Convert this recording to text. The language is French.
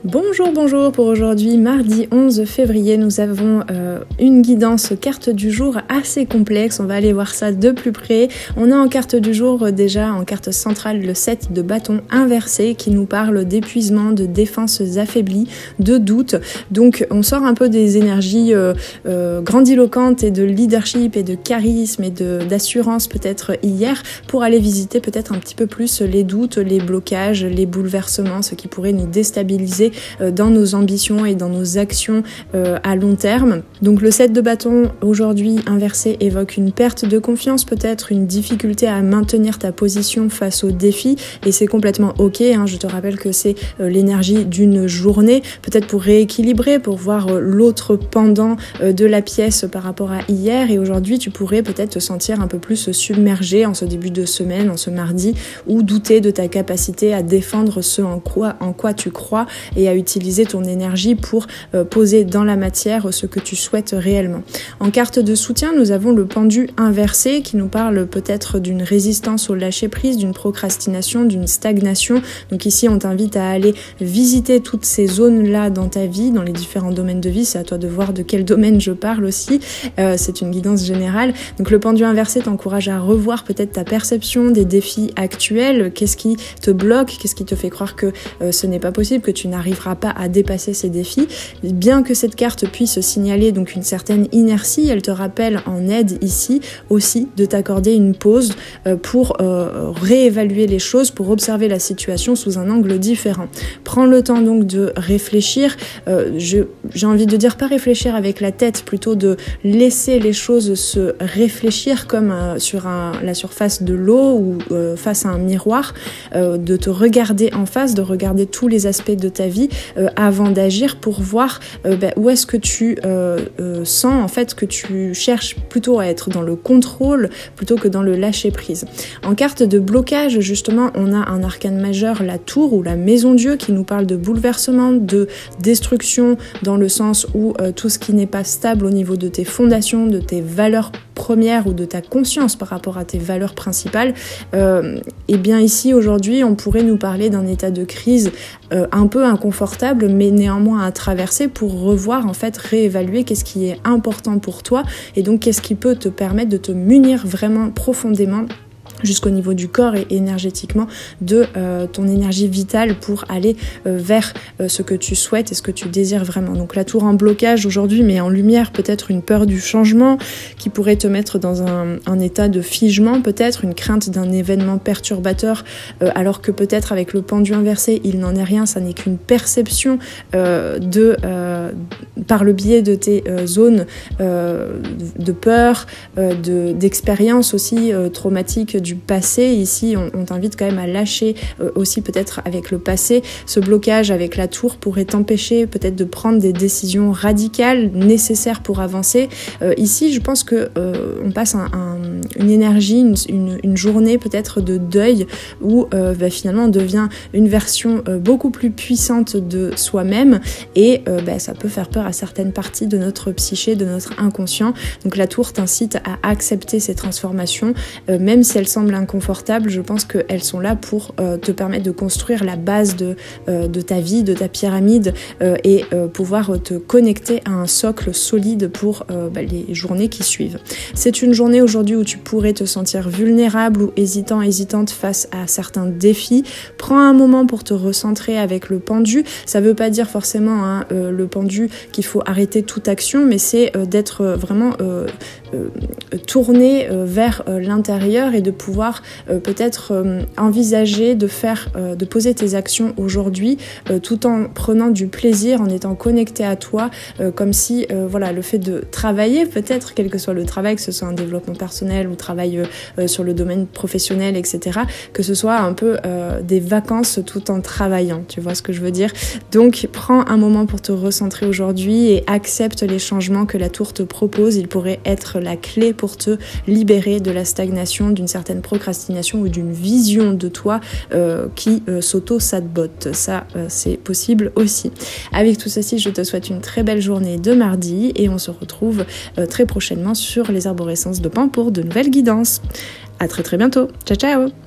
Bonjour, bonjour. Pour aujourd'hui, mardi 11 février, nous avons une guidance carte du jour assez complexe. On va aller voir ça de plus près. On a en carte du jour déjà, en carte centrale, le 7 de bâton inversé qui nous parle d'épuisement, de défenses affaiblies, de doute. Donc on sort un peu des énergies grandiloquentes et de leadership et de charisme et d'assurance peut-être hier pour aller visiter peut-être un petit peu plus les doutes, les blocages, les bouleversements, ce qui pourrait nous déstabiliser dans nos ambitions et dans nos actions à long terme. Donc le 7 de bâton aujourd'hui inversé évoque une perte de confiance, peut-être une difficulté à maintenir ta position face aux défis, et c'est complètement ok, hein. Je te rappelle que c'est l'énergie d'une journée, peut-être pour rééquilibrer, pour voir l'autre pendant de la pièce par rapport à hier, et aujourd'hui tu pourrais peut-être te sentir un peu plus submergé en ce début de semaine, en ce mardi, ou douter de ta capacité à défendre ce en quoi tu crois et à utiliser ton énergie pour poser dans la matière ce que tu souhaites réellement. En carte de soutien, nous avons le pendu inversé qui nous parle peut-être d'une résistance au lâcher-prise, d'une procrastination, d'une stagnation. Donc ici, on t'invite à aller visiter toutes ces zones-là dans ta vie, dans les différents domaines de vie. C'est à toi de voir de quel domaine je parle aussi. C'est une guidance générale. Donc le pendu inversé t'encourage à revoir peut-être ta perception des défis actuels. Qu'est-ce qui te bloque? Qu'est-ce qui te fait croire que ce n'est pas possible, que tu n'arriveras pas à dépasser ces défis? Bien que cette carte puisse signaler donc une certaine inertie, elle te rappelle en aide ici aussi de t'accorder une pause pour réévaluer les choses, pour observer la situation sous un angle différent. Prends le temps donc de réfléchir, j'ai envie de dire pas réfléchir avec la tête, plutôt de laisser les choses se réfléchir comme sur la surface de l'eau ou face à un miroir, de te regarder en face, de regarder tous les aspects de ta vie avant d'agir pour voir où est-ce que tu sens en fait que tu cherches plutôt à être dans le contrôle plutôt que dans le lâcher prise. En carte de blocage, justement, on a un arcane majeur, la tour ou la maison Dieu, qui nous parle de bouleversement, de destruction, dans le sens où tout ce qui n'est pas stable au niveau de tes fondations, de tes valeurs première ou de ta conscience par rapport à tes valeurs principales, et bien ici aujourd'hui on pourrait nous parler d'un état de crise un peu inconfortable mais néanmoins à traverser pour revoir en fait, réévaluer qu'est-ce qui est important pour toi et donc qu'est-ce qui peut te permettre de te munir vraiment profondément jusqu'au niveau du corps et énergétiquement de ton énergie vitale pour aller vers ce que tu souhaites et ce que tu désires vraiment. Donc la tour en blocage aujourd'hui met en lumière peut-être une peur du changement qui pourrait te mettre dans un état de figement, peut-être une crainte d'un événement perturbateur, alors que peut-être avec le pendu inversé il n'en est rien, ça n'est qu'une perception par le biais de tes zones de peur, d'expérience aussi traumatique du passé. Ici on t'invite quand même à lâcher aussi peut-être avec le passé. Ce blocage avec la tour pourrait t'empêcher peut-être de prendre des décisions radicales nécessaires pour avancer. Ici je pense que on passe une énergie, une journée peut-être de deuil où finalement on devient une version beaucoup plus puissante de soi-même et ça peut faire peur à certaines parties de notre psyché, de notre inconscient. Donc la tour t'incite à accepter ces transformations, même si elles semblent inconfortables, je pense qu'elles sont là pour te permettre de construire la base de ta vie, de ta pyramide et pouvoir te connecter à un socle solide pour les journées qui suivent. C'est une journée aujourd'hui où tu pourrais te sentir vulnérable ou hésitante face à certains défis. Prends un moment pour te recentrer avec le pendu. Ça veut pas dire forcément le pendu qu'il faut arrêter toute action, mais c'est d'être vraiment tourné vers l'intérieur et de pouvoir peut-être envisager de poser tes actions aujourd'hui tout en prenant du plaisir, en étant connecté à toi, comme si le fait de travailler peut-être, quel que soit le travail, que ce soit un développement personnel ou travail sur le domaine professionnel, etc., que ce soit un peu des vacances tout en travaillant, tu vois ce que je veux dire? Donc prends un moment pour te recentrer aujourd'hui et accepte les changements que la tour te propose. Il pourrait être la clé pour te libérer de la stagnation, d'une certaine procrastination ou d'une vision de toi qui s'auto-sabote. Ça, c'est possible aussi. Avec tout ceci, je te souhaite une très belle journée de mardi et on se retrouve très prochainement sur les arborescences de Pan pour de nouvelles guidances. À très très bientôt. Ciao ciao.